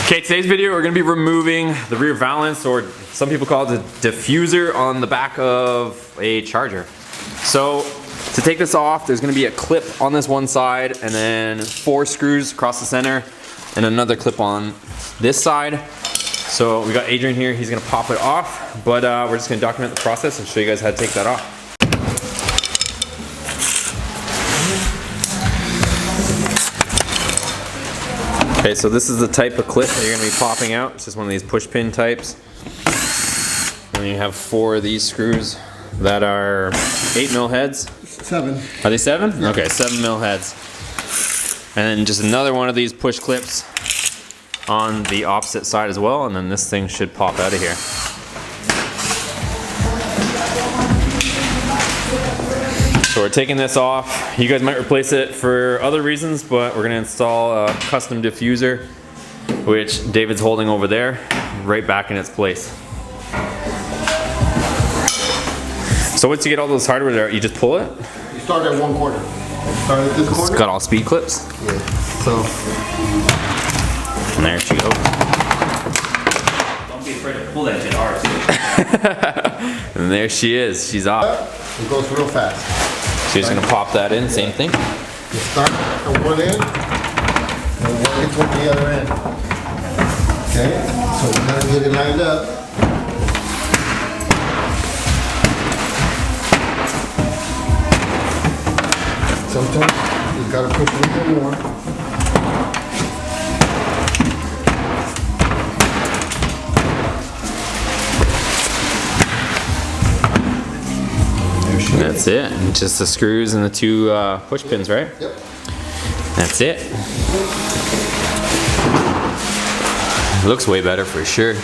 Okay, today's video we're going to be removing the rear valance, or some people call it the diffuser, on the back of a Charger. So to take this off, there's going to be a clip on this one side and then 4 screws across the center and another clip on this side. So we got Adrian here, he's going to pop it off, but we're just going to document the process and show you guys how to take that off. Okay, so this is the type of clip that you're going to be popping out. It's just one of these push pin types. And then you have 4 of these screws that are 8mm heads. 7. Are they 7? Yeah. Okay, 7mm heads. And then just another one of these push clips on the opposite side as well, and then this thing should pop out of here. So we're taking this off. You guys might replace it for other reasons, but we're gonna install a custom diffuser, which David's holding over there, right back in its place. So once you get all those hardware there, you just pull it? You start at 1 quarter. Start at this corner. It's got all speed clips? Yeah. So. And there she goes. Don't be afraid to pull that shit hard. And there she is. She's off. It goes real fast. She's gonna pop that in, same thing. You start at one end and work it toward the other end. Okay? So we gotta get it lined up. Sometimes you gotta push a little bit more. That's it. Just the screws and the 2 push pins, right? Yep. That's it. Looks way better for sure.